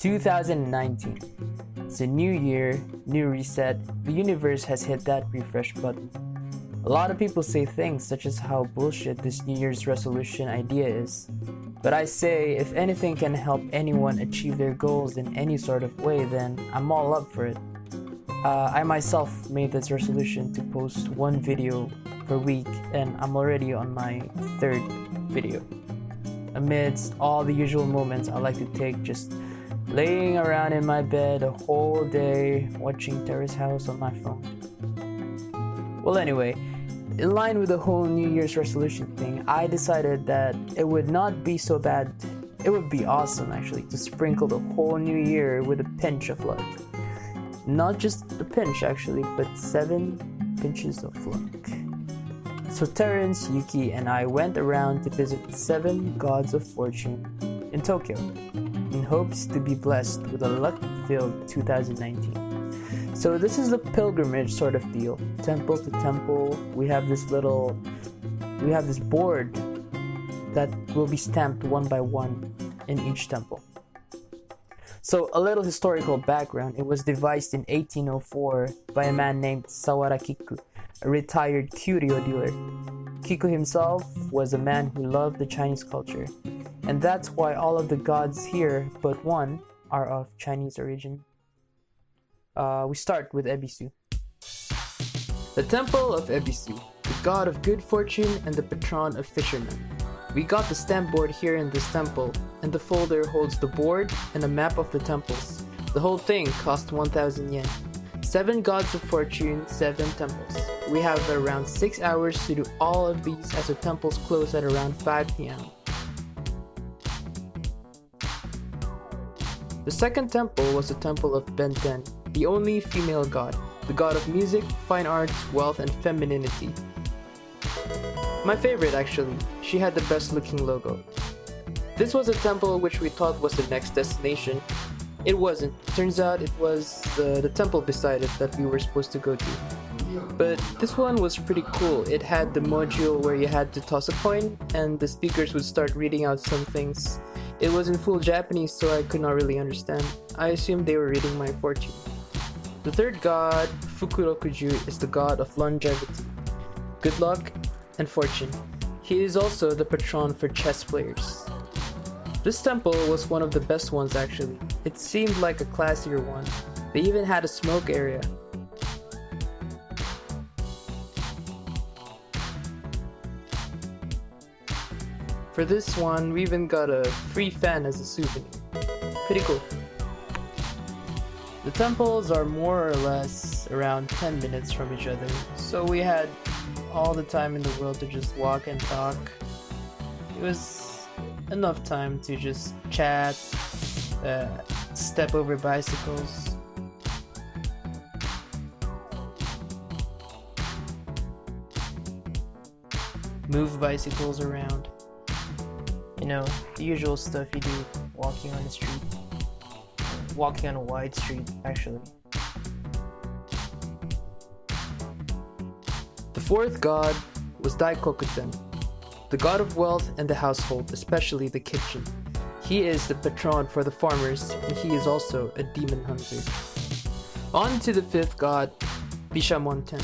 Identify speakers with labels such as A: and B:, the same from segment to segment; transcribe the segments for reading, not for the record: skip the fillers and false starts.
A: 2019. It's a new year, new reset. The universe has hit that refresh button. A lot of people say things such as how bullshit this New Year's resolution idea is. But I say, if anything can help anyone achieve their goals in any sort of way, then I'm all up for it. I myself made this resolution to post one video per week, and I'm already on my third video. Amidst all the usual moments I like to take just laying around in my bed a whole day watching Terrace House on my phone. Well, anyway, in line with the whole New Year's resolution thing, I decided that it would not be so bad. It would be awesome actually to sprinkle the whole new year with a pinch of luck. Not just a pinch actually, but 7 pinches of luck. So Terrence, Yuki, and I went around to visit the 7 gods of fortune in Tokyo in hopes to be blessed with a luck-filled 2019. So this is a pilgrimage sort of deal. Temple to temple, we have this board that will be stamped one by one in each temple. So a little historical background, it was devised in 1804 by a man named Sawara Kiku, a retired curio dealer. Kiku himself was a man who loved the Chinese culture, and that's why all of the gods here but one are of Chinese origin. We start with Ebisu. The Temple of Ebisu, the god of good fortune and the patron of fishermen. We got the stamp board here in this temple, and the folder holds the board and a map of the temples. The whole thing cost 1,000 yen. 7 gods of fortune, 7 temples. We have around 6 hours to do all of these as the temples close at around 5 p.m. The second temple was the Temple of Benten, the only female god, the god of music, fine arts, wealth, and femininity. My favorite actually, she had the best looking logo. This was a temple which we thought was the next destination. It wasn't. Turns out it was the temple beside it that we were supposed to go to. But this one was pretty cool. It had the module where you had to toss a coin and the speakers would start reading out some things. It was in full Japanese, so I could not really understand. I assumed they were reading my fortune. The third god, Fukurokuju, is the god of longevity, good luck, and fortune. He is also the patron for chess players. This temple was one of the best ones actually. It seemed like a classier one. They even had a smoke area. For this one, we even got a free fan as a souvenir. Pretty cool. The temples are more or less around 10 minutes from each other, so we had all the time in the world to just walk and talk. It was enough time to just chat, step over bicycles. Move bicycles around. You know, the usual stuff you do walking on the street. Walking on a wide street, actually. The fourth god was Daikokuten, the god of wealth and the household, especially the kitchen. He is the patron for the farmers, and he is also a demon hunter. On to the fifth god, Bishamonten.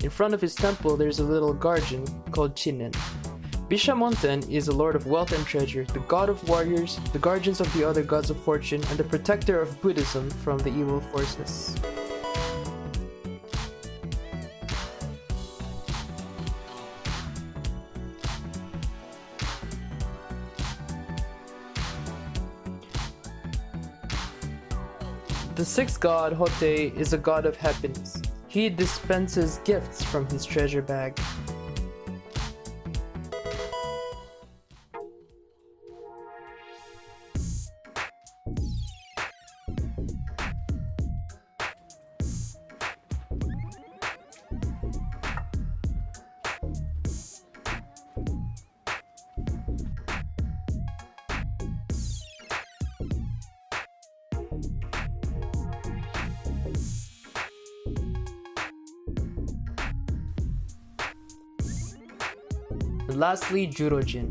A: In front of his temple, there's a little guardian called Chinen. Bishamonten is the lord of wealth and treasure, the god of warriors, the guardians of the other gods of fortune, and the protector of Buddhism from the evil forces. The sixth god, Hote, is a god of happiness. He dispenses gifts from his treasure bag. Lastly, Jurojin,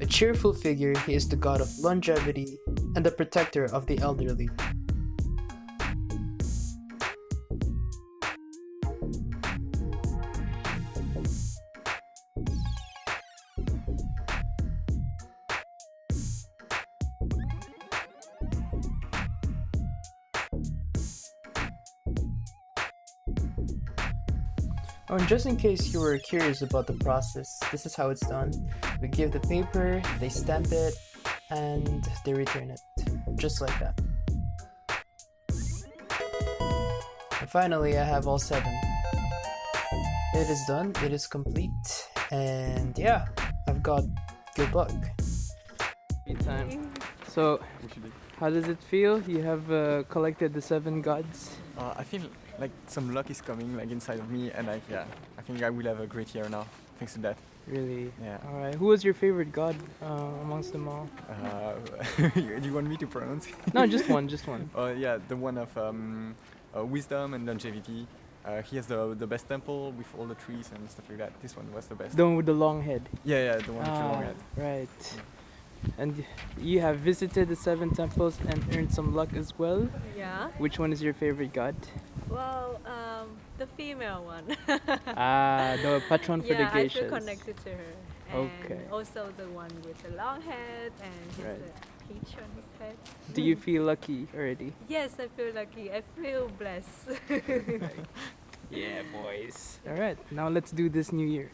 A: a cheerful figure, he is the god of longevity and the protector of the elderly. Oh, and just in case you were curious about the process, this is how it's done. We give the paper, they stamp it, and they return it. Just like that. And finally, I have all 7. It is done, it is complete, and yeah, I've got good luck. Time. So, how does it feel? You have collected the 7 gods?
B: I feel like some luck is coming like inside of me, and I think I will have a great year now thanks to that.
A: Really?
B: Yeah.
A: All right. Who was your favorite god amongst them all?
B: Do you want me to pronounce it?
A: No, just one.
B: Yeah, the one of wisdom and longevity. He has the best temple with all the trees and stuff like that. This one was the best.
A: The one with the long head.
B: Yeah, the one with the long head.
A: Right.
B: Yeah.
A: And you have visited the 7 temples and earned some luck as well.
C: Yeah.
A: Which one is your favorite god?
C: Well, the female one.
A: The patron for the
C: Yeah, I
A: geishas.
C: feel connected to her. And
A: Okay.
C: also the one with the long head and his
A: Right.
C: peach on his head.
A: Do you feel lucky already?
C: Yes, I feel lucky. I feel blessed.
A: Yeah, boys. All right. Now let's do this new year.